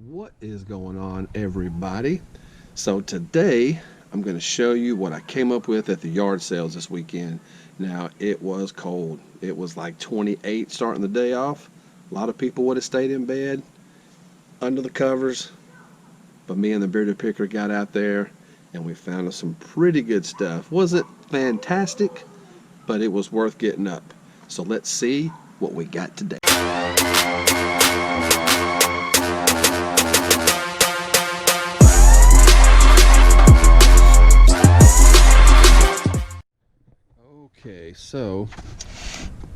What is going on, everybody? So today I'm going to show you what I came up with at the yard sales this weekend. Now, it was cold. It was like 28 starting the day off. A lot of people would have stayed in bed under the covers, but me and the bearded picker got out there and we found us some pretty good stuff. Wasn't fantastic, but it was worth getting up. So let's see what we got today. Okay, so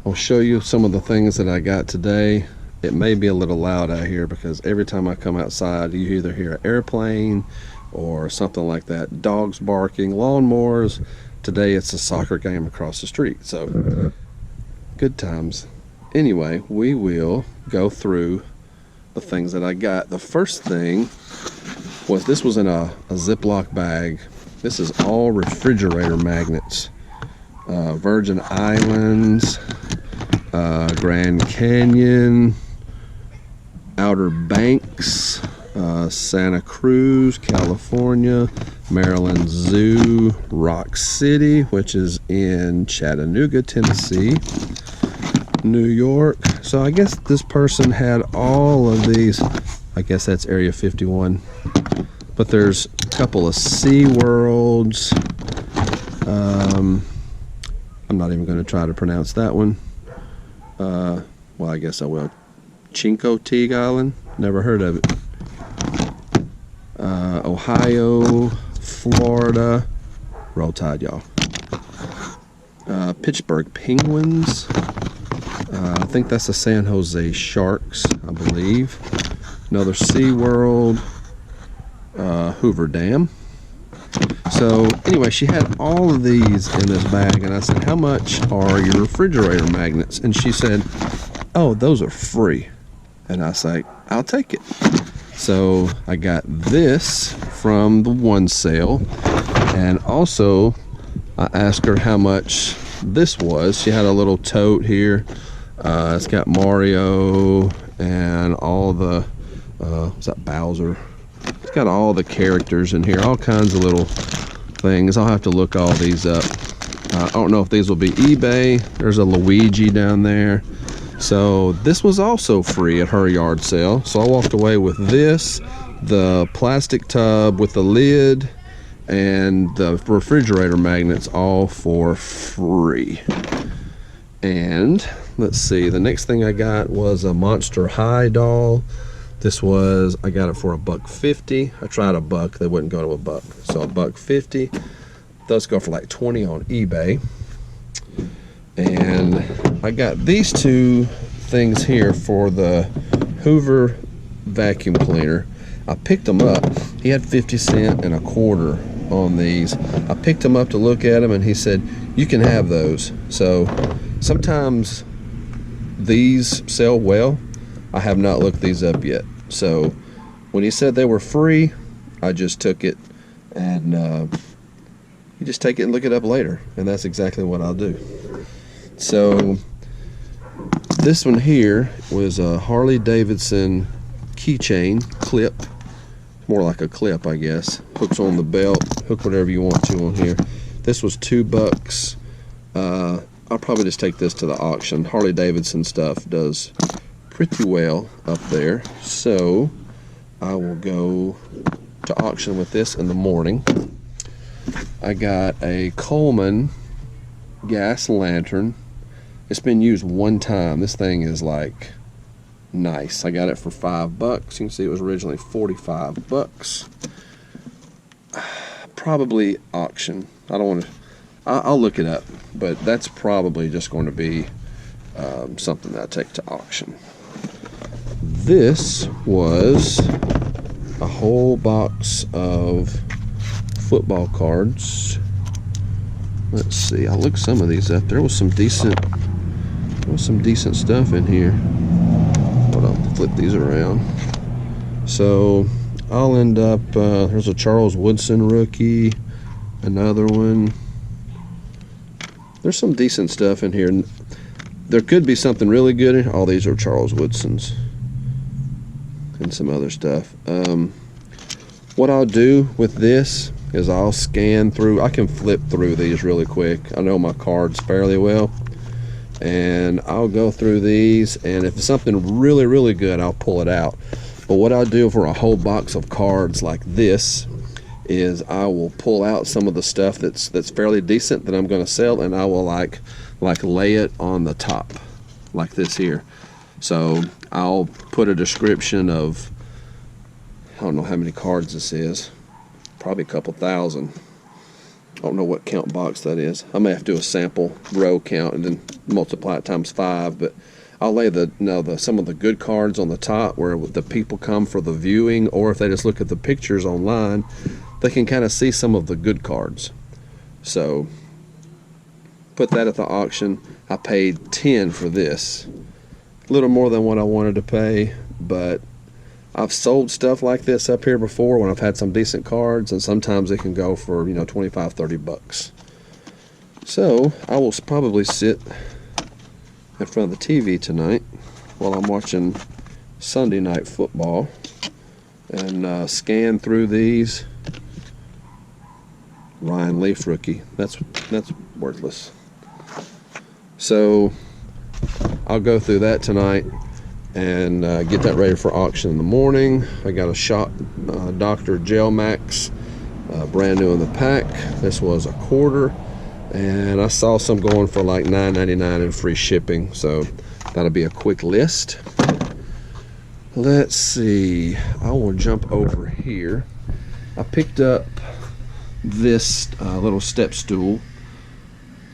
I'll show you some of the things that I got today. It may be a little loud out here because every time I come outside you either hear an airplane or something like that. Dogs barking, lawnmowers. Today it's a soccer game across the street, so good times. Anyway, we will go through the things that I got. The first thing was, this was in a Ziploc bag. This is all refrigerator magnets. Virgin Islands, Grand Canyon, Outer Banks, Santa Cruz, California, Maryland Zoo, Rock City, which is in Chattanooga, Tennessee, New York. So I guess this person had all of these. I guess that's Area 51. But there's a couple of Sea Worlds. I'm not even going to try to pronounce that one. Well, I guess I will. Chinco Teague Island. Never heard of it. Ohio, Florida. Roll Tide, y'all. Pittsburgh Penguins. I think that's the San Jose Sharks, I believe. Another SeaWorld. Hoover Dam. So anyway, she had all of these in this bag, and I said, how much are your refrigerator magnets? And she said, oh, those are free. And I was like, I'll take it. So I got this from the one sale, and also I asked her how much this was. She had a little tote here. It's got Mario and all the what's that, Bowser. It's got all the characters in here, all kinds of little things. I'll have to look all these up. I don't know if these will be eBay. There's a Luigi down there. So this was also free at her yard sale. So I walked away with this, the plastic tub with the lid, and the refrigerator magnets, all for free. And let's see, the next thing I got was a Monster High doll. This was, I got it for $1.50. I tried $1, they wouldn't go to $1, so $1.50. Those go for like 20 on eBay. And I got these two things here for the Hoover vacuum cleaner. I picked them up. He had 50 cents and a quarter on these. I picked them up to look at them, and he said, you can have those. So sometimes these sell well. I have not looked these up yet. So when he said they were free, I just took it, and you just take it and look it up later, and that's exactly what I'll do. So this one here was a Harley Davidson keychain clip, more like a clip, I guess. Hooks on the belt, hook whatever you want to on here. This was $2. I'll probably just take this to the auction. Harley Davidson stuff does pretty well up there, so I will go to auction with this in the morning. I got a Coleman gas lantern. It's been used one time. This thing is like nice. I got it for $5. You can see it was originally $45. Probably auction. I don't want to, I'll look it up, but that's probably just going to be something that I take to auction. This was a whole box of football cards. Let's see, I looked some of these up. There was some decent stuff in here. Hold on, flip these around. So I'll end up, there's a Charles Woodson rookie, another one. There's some decent stuff in here. There could be something really good in. All these are Charles Woodsons. and some other stuff. What I'll do with this is I'll scan through. I can flip through these really quick. I know my cards fairly well, and I'll go through these, and if it's something really, really good, I'll pull it out. But what I'll do for a whole box of cards like this is I will pull out some of the stuff that's fairly decent that I'm going to sell, and I will like lay it on the top like this here. So I'll put a description of, I don't know how many cards this is, probably a couple thousand. I don't know what count box that is. I may have to do a sample row count and then multiply it times 5, but I'll lay some of the good cards on the top where the people come for the viewing, or if they just look at the pictures online, they can kind of see some of the good cards. So put that at the auction. I paid 10 for this. A little more than what I wanted to pay, but I've sold stuff like this up here before when I've had some decent cards, and sometimes it can go for 25, 30 bucks. So I will probably sit in front of the TV tonight while I'm watching Sunday Night Football and scan through these. Ryan Leaf rookie, that's worthless. So I'll go through that tonight and get that ready for auction in the morning. I got a shot Dr. Gel Max, brand new in the pack. This was $1.25, and I saw some going for like $9.99 and free shipping, so that'll be a quick list. Let's see, I will jump over here. I picked up this little step stool.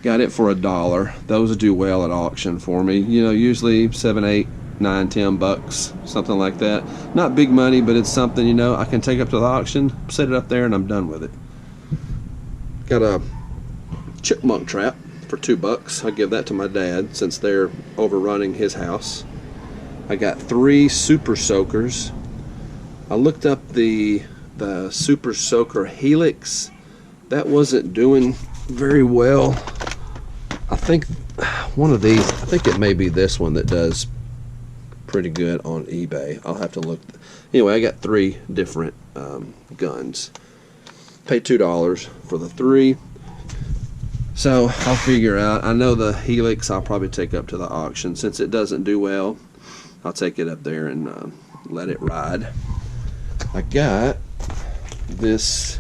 Got it for $1. Those do well at auction for me. Usually 7, 8, 9, 10 bucks, something like that. Not big money, but it's something I can take up to the auction, set it up there, and I'm done with it. Got a chipmunk trap for $2. I give that to my dad since they're overrunning his house. I got 3 super soakers. I looked up the super soaker Helix. That wasn't doing very well. I think one of these, I think it may be this one that does pretty good on eBay. I'll have to look. Anyway, I got 3 different guns. Paid $2 for the 3. So I'll figure out. I know the Helix I'll probably take up to the auction. Since it doesn't do well, I'll take it up there and let it ride. I got this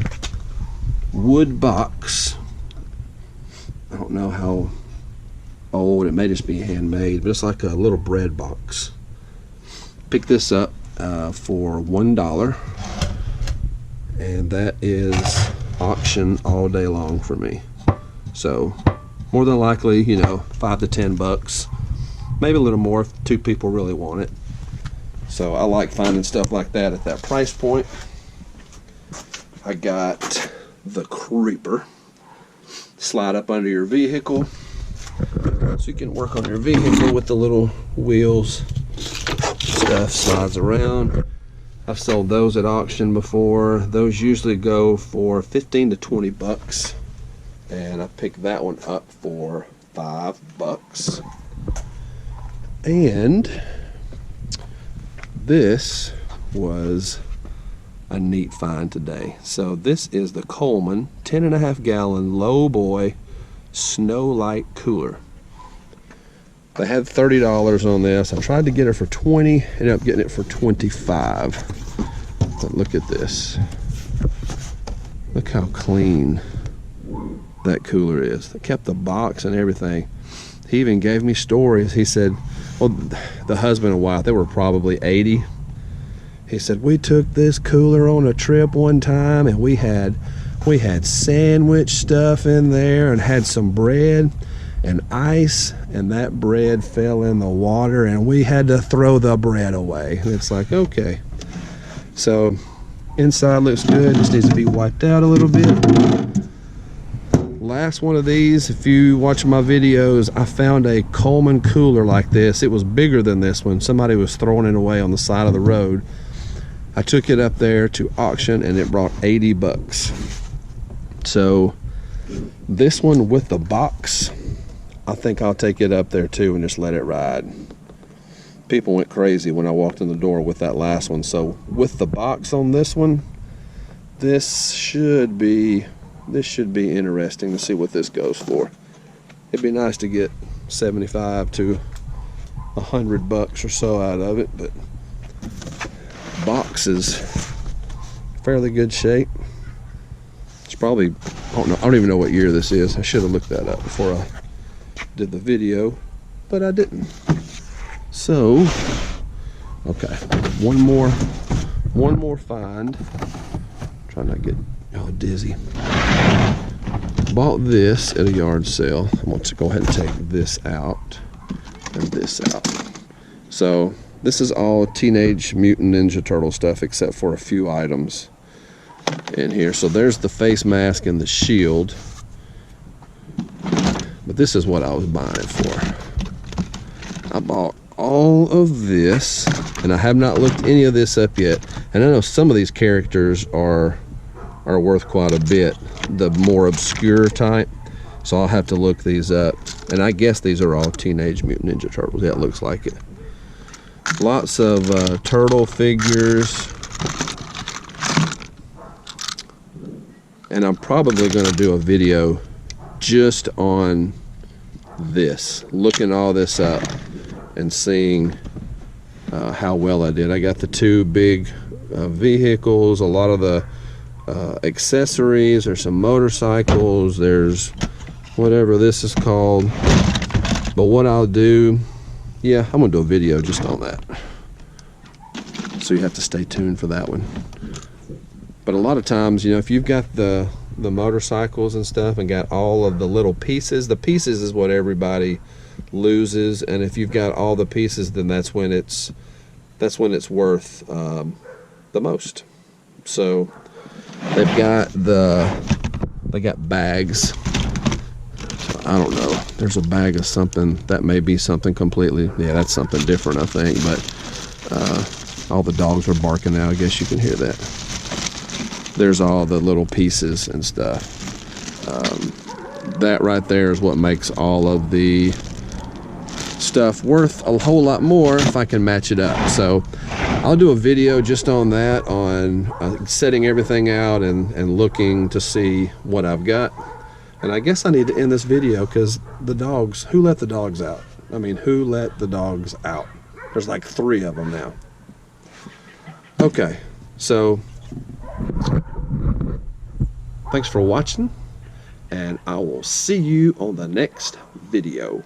wood box. I don't know how old, it may just be handmade, but it's like a little bread box. Picked this up for $1, and that is auction all day long for me. So more than likely 5 to 10 bucks, maybe a little more if 2 people really want it. So I like finding stuff like that at that price point. I got the creeper. Slide up under your vehicle so you can work on your vehicle with the little wheels. Stuff slides around. I've sold those at auction before. Those usually go for 15 to 20 bucks, and I picked that one up for $5. And this was a neat find today. So this is the Coleman 10.5 gallon low boy snow light cooler. They had $30 on this. I tried to get it for $20, ended up getting it for $25. But look at this. Look how clean that cooler is. They kept the box and everything. He even gave me stories. He said, well, the husband and wife, they were probably 80. He said, we took this cooler on a trip one time, and we had sandwich stuff in there and had some bread and ice, and that bread fell in the water and we had to throw the bread away. And it's like, okay. So inside looks good, just needs to be wiped out a little bit. Last one of these, if you watch my videos, I found a Coleman cooler like this. It was bigger than this one. Somebody was throwing it away on the side of the road. I took it up there to auction and it brought 80 bucks. So this one with the box, I think I'll take it up there too and just let it ride. people went crazy when I walked in the door with that last one. So with the box on this one, this should be interesting to see what this goes for. It'd be nice to get 75 to $100 or so out of it, but box is fairly good shape. It's probably, I don't even know what year this is. I should have looked that up before I did the video, but I didn't. So, okay, one more find. Try not to get y'all dizzy. Bought this at a yard sale. I'm going to go ahead and take this out and this out. So this is all Teenage Mutant Ninja Turtle stuff except for a few items in here. So there's the face mask and the shield. But this is what I was buying it for. I bought all of this, and I have not looked any of this up yet. And I know some of these characters are worth quite a bit, the more obscure type. So I'll have to look these up. And I guess these are all Teenage Mutant Ninja Turtles. Yeah, it looks like it. Lots of turtle figures. And I'm probably going to do a video just on this, looking all this up and seeing how well I did. I got the two big vehicles, a lot of the accessories. There's some motorcycles, there's whatever this is called. But what I'll do, yeah, I'm gonna do a video just on that, so you have to stay tuned for that one. But a lot of times, you know, if you've got the motorcycles and stuff and got all of the little pieces, the pieces is what everybody loses. And if you've got all the pieces, then that's when it's worth the most. So they got bags. So I don't know, there's a bag of something that may be something completely, yeah, that's something different, I think. But all the dogs are barking now, I guess you can hear that. There's all the little pieces and stuff. That right there is what makes all of the stuff worth a whole lot more if I can match it up. So I'll do a video just on that, on setting everything out and looking to see what I've got. And I guess I need to end this video because the dogs, who let the dogs out? I mean, who let the dogs out? There's like 3 of them now. Okay, so thanks for watching, and I will see you on the next video.